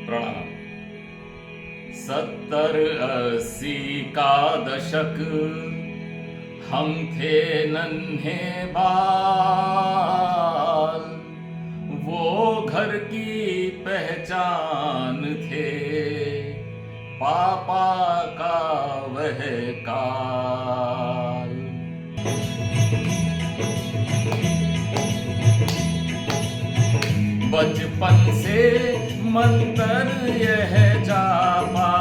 प्रणाम। 70-80 का दशक हम थे नन्हे बाल, वो घर की पहचान थे पापा का वह काल। बचपन से मंतर यह जापा,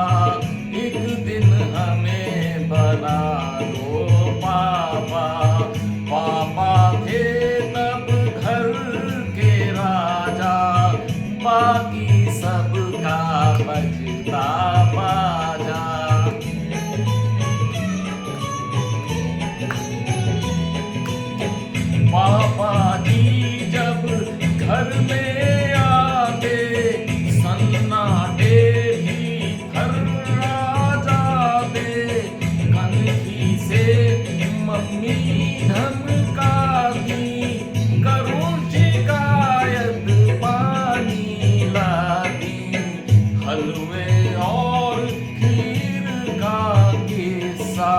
एक दिन हमें बना दो पापा। पापा थे तब घर के राजा, बाकी सबका बजता बाजा। पापा जी जब घर में आते, सन्नाटे भी थर्रा जाते। कनखी से मम्मी धमकाती, करूं शिकायत पानी लाती। हलवे और खीर का किस्सा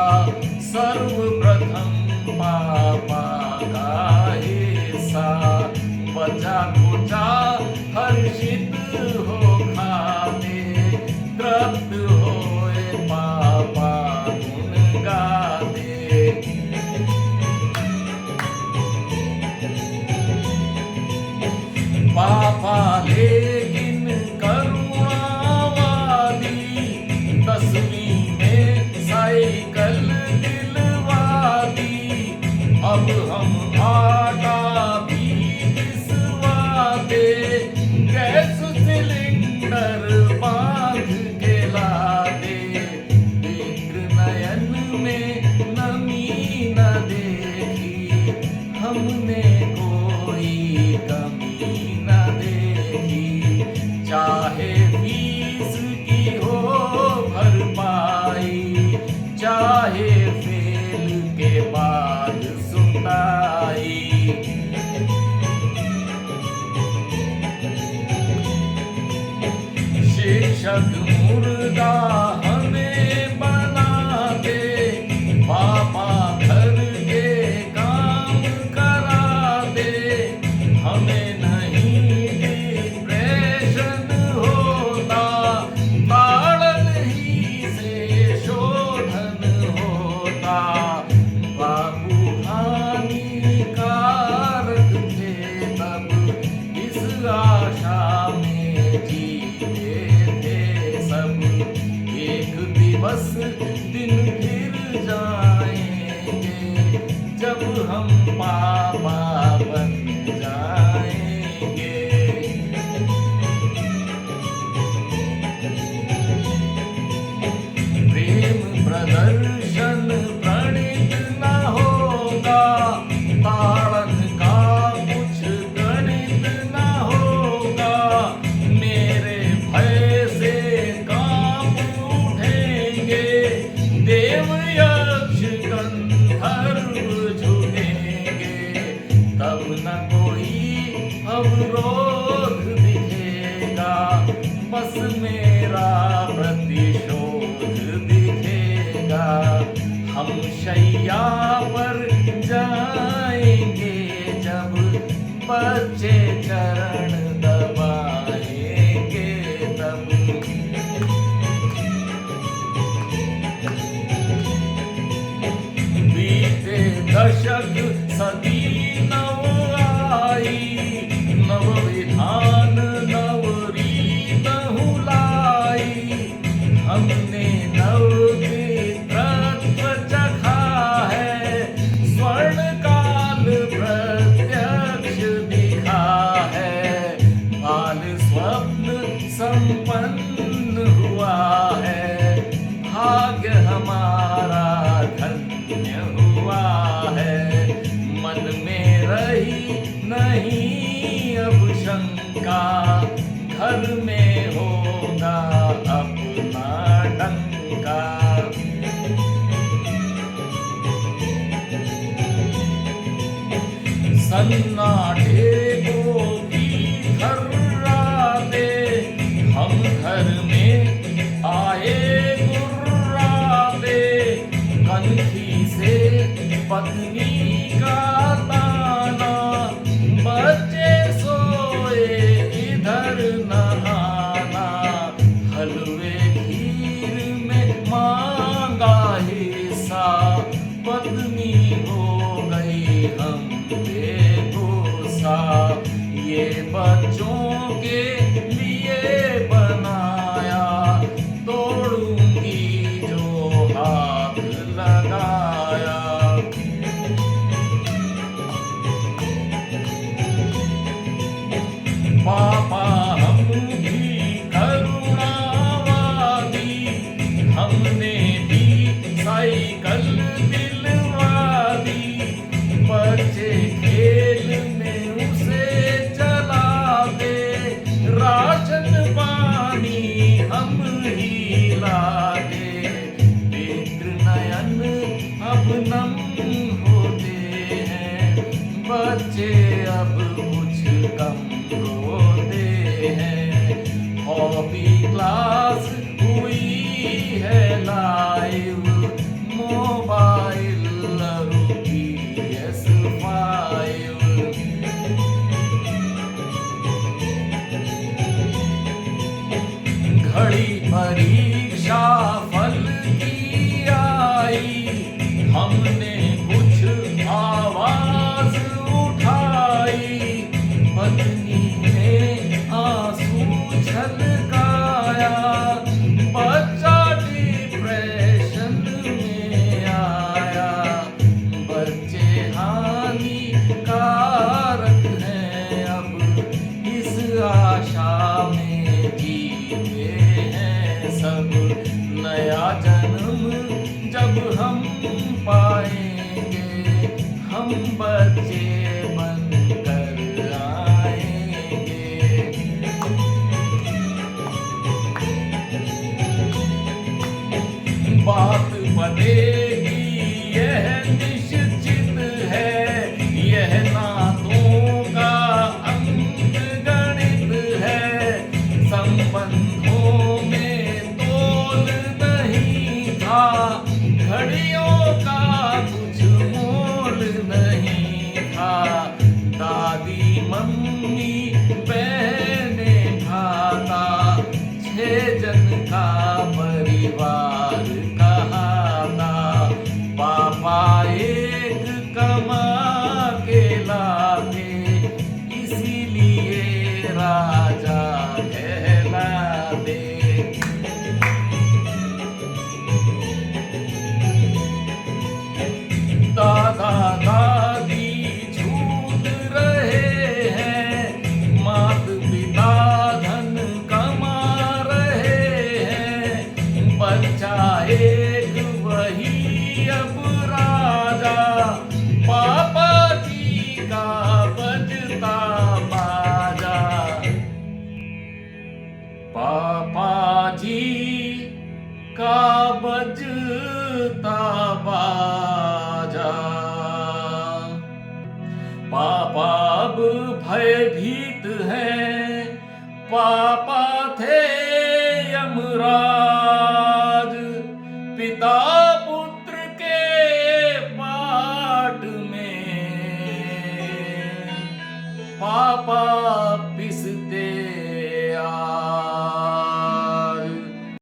सर्वप्रथम पापा का हिस्सा। बचा कुचा हर्षित हो खाते, तृप्त होए पापा गुण गाते। पापा लेकिन करुणावादी, 10वीं में साइकिल दिलवा दी। अब हम आटा भी पिसवाते, गैस सिलेंडर बांध के लाते। नेत्र नयन में नमी न देखी, हमने कोई कमी न देखी। चाहे फीस की हो भरपाई, चाहे फेल के बाद सुताई। शिक्षक मुर्गा हमें बनाते, पापा घर के काम कराते। हमें नहीं डिप्रेशन होता, ताड़न ही से शोधन होता। बाबू हानिकारक थे तब, इस आशा में जीते थे सब। एक दिवस दिन फिर जाएंगे, जब हम पापा बन जाएंगे। प्रेम प्रदर्शन प्रणीत न होगा, ताड़न का कुछ गणित न होगा। मेरे भय से कांप उठेंगे, देव यक्ष गंधर्व झुकेंगे। तब न कोई अवरोध दिखेगा, बस मेरा प्रतिशोध दिखेगा। हम शैया पर जाएंगे जब, बच्चे चरण दबाएंगे तब। बीते दशक सदी नव आई, नव विधान नव रीत हुलाई। हमने नव पितृत्व चखा है, स्वर्ण काल प्रत्यक्ष दिखा है। बाल स्वप्न संपन्न हुआ है, भाग्य हमारा धन्य हुआ है। मन में रही नहीं अब शंका, घर में होगा अपना डंका। सन्नाटे को भी थर्राते, हम घर में आए गुर्राते, कनखी से पत्नी का ताना, बच्चे सोए इधर नहाना, हलवे खीर में मांगा हिस्सा, पत्नी हो गई हम बेगुस्सा, ये बच्चों के लिए बनाया, तोड़ूंगी जो हाथ लगाया। पापा हम भी करुणावादी, हमने भी साइकिल दिलवा दी, बच्चे खेल में उसे चलाते, राशन पानी हम ही लाते, नेत्र नयन अब नम होते हैं, बच्चे अब कुछ कम रोते हैं, हॉबी क्लास हुई है लाइव, मोबाइल रुकी PS5, घड़ी परीक्षा फल की आई, हमने कुछ आवाज उठाई, पत्नी ने आंसू छलकाया, बच्चा डिप्रेशन में आया, बच्चे हानिकारक हैं अब, इस आशा में जीते हैं सब, नया जन्म जब हम पाएंगे, हम बच्चे बनकर आएंगे। बात बनेगी यह निश्चित है, यह नातों का अंक गणित है, संबंधों में तोल नहीं था, घड़ियों का कुछ मोल नहीं था, दादी मम्मी बहने भाता, 6 जन का परिवार कहाता, पापा एक कमा के लाते, इसीलिए राजा कहलाते। दादा दादी छूट रहे हैं, मात पिता धन कमा रहे हैं, बच्चा एक वही अब राजा, पापा जी का बजता बाजा, पापा जी का बजता बाजा। पापा अब भयभीत हैं, पापा थे यमराज।